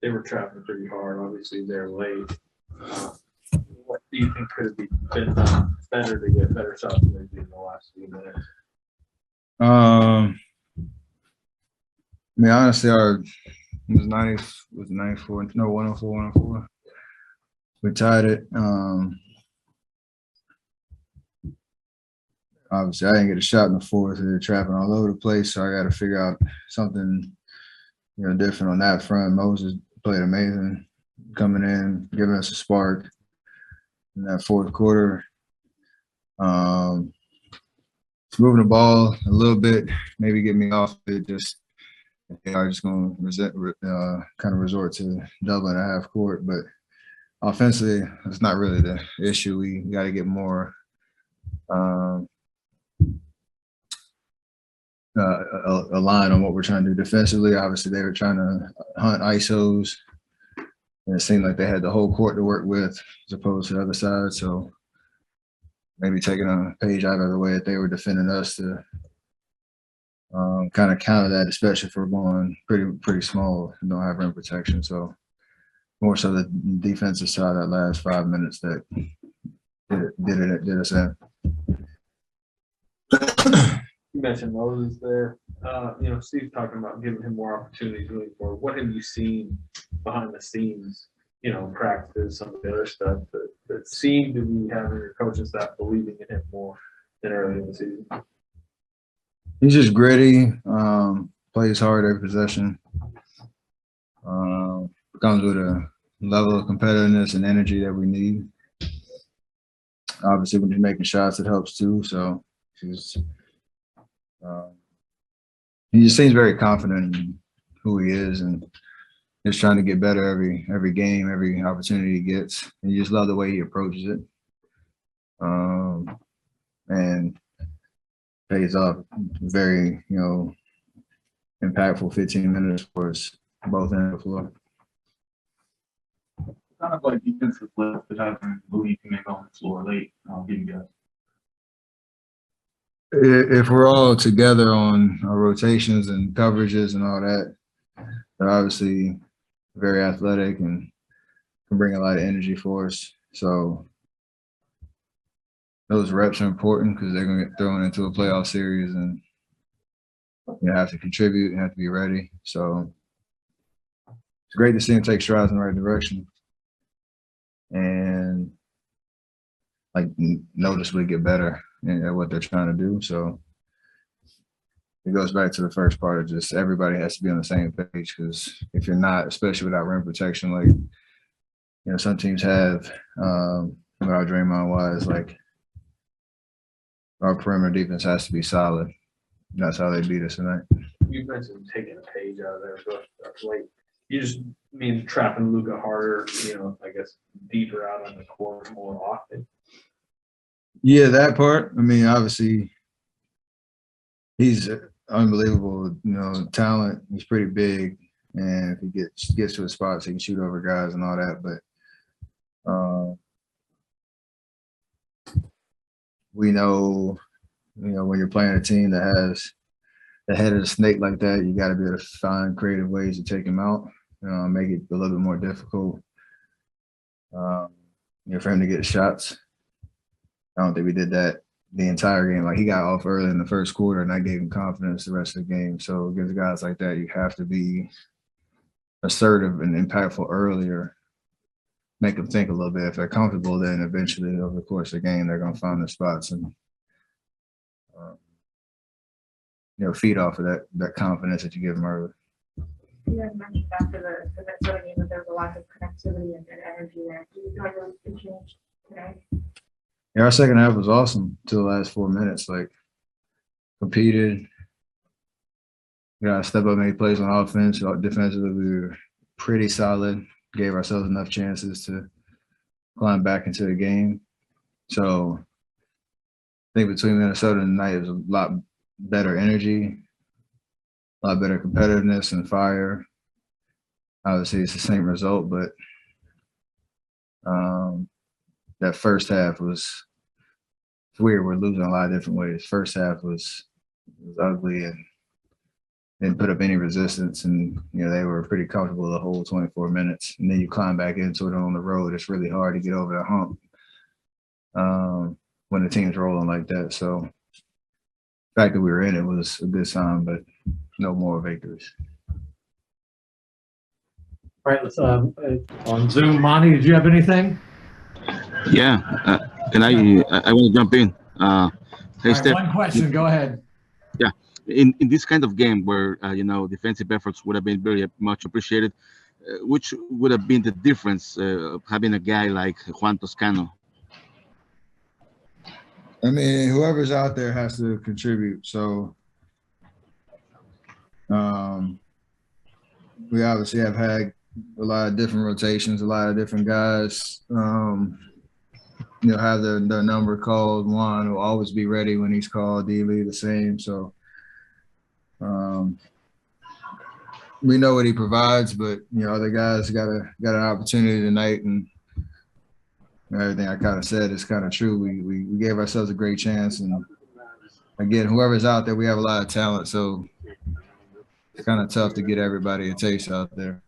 they were trapping pretty hard. Obviously, they're late. What do you think could have been done better to get better shots maybe in the last few minutes? I mean, honestly, it was 94, no, 104, 104. We tied it. Obviously, I didn't get a shot in the fourth. They're trapping all over the place, so I got to figure out something, different on that front. Moses played amazing, coming in, giving us a spark in that fourth quarter. Moving the ball a little bit, maybe get me off it. Just they are just going to kind of resort to doubling a half court, but offensively, it's not really the issue. We got to get more aligned on what we're trying to do defensively. Obviously, they were trying to hunt ISOs, and it seemed like they had the whole court to work with as opposed to the other side. So maybe taking a page out of the way that they were defending us to kind of counter that, especially if we're going pretty small and don't have rim protection. So more so the defensive side that last 5 minutes that did us in. You mentioned Moses there. Steve's talking about giving him more opportunities moving forward. What have you seen behind the scenes, practice, some of the other stuff that seemed to be having your coaching staff believing in him more than early in the season? He's just gritty, plays hard every possession, comes with a level of competitiveness and energy that we need. Obviously, when he's making shots, it helps too. So he just seems very confident in who he is and just trying to get better every game, every opportunity he gets. And you just love the way he approaches it. And pays off. Very, impactful 15 minutes for us both ends of the floor. Kind of like defensive lift that having Moody can make on the floor late. Give you guys. If we're all together on our rotations and coverages and all that, they're obviously very athletic and can bring a lot of energy for us. So those reps are important because they're going to get thrown into a playoff series and you have to contribute and have to be ready. So it's great to see them take strides in the right direction and noticeably get better at what they're trying to do. So it goes back to the first part of just everybody has to be on the same page, because if you're not, especially without rim protection, some teams have, without Draymond wise, our perimeter defense has to be solid. That's how they beat us tonight. You mentioned taking a page out of there, but you just mean trapping Luka harder, I guess deeper out on the court more often. Yeah, that part. I mean, obviously, he's unbelievable, talent. He's pretty big, and if he gets to his spots, he can shoot over guys and all that. But we know, when you're playing a team that has the head of the snake like that, you got to be able to find creative ways to take him out, make it a little bit more difficult, for him to get shots. I don't think we did that the entire game. He got off early in the first quarter, and I gave him confidence the rest of the game. So against guys like that, you have to be assertive and impactful earlier, make them think a little bit. If they're comfortable, then eventually over the course of the game, they're going to find their spots and feed off of that confidence that you give them early. You guys mentioned after the Minnesota game that there was a lack of connectivity and energy there. Do you feel like it changed today? Yeah, our second half was awesome till the last 4 minutes. Competed, step up, made plays on offense. Defensively, we were pretty solid. Gave ourselves enough chances to climb back into the game. So I think between Minnesota and tonight, it was a lot better energy, a lot better competitiveness and fire. Obviously, it's the same result, but that first half was weird. We're losing a lot of different ways. First half was ugly, and didn't put up any resistance, and they were pretty comfortable the whole 24 minutes. And then you climb back into it on the road. It's really hard to get over the hump when the team's rolling like that. So the fact that we were in it was a good sign, but no more victories. All right, let's on Zoom. Monty, did you have anything? Yeah, can I want to jump in. Hey, All right, Steph, one question. Go ahead. in this kind of game where defensive efforts would have been very much appreciated, which would have been the difference of having a guy like Juan Toscano? I mean, whoever's out there has to contribute. So we obviously have had a lot of different rotations, a lot of different guys, have their number called. Juan will always be ready when he's called. D-Lee the same. So we know what he provides, but other guys got an opportunity tonight, and everything I kind of said is kind of true. We gave ourselves a great chance, and again, whoever's out there, we have a lot of talent, so it's kind of tough to get everybody a taste out there.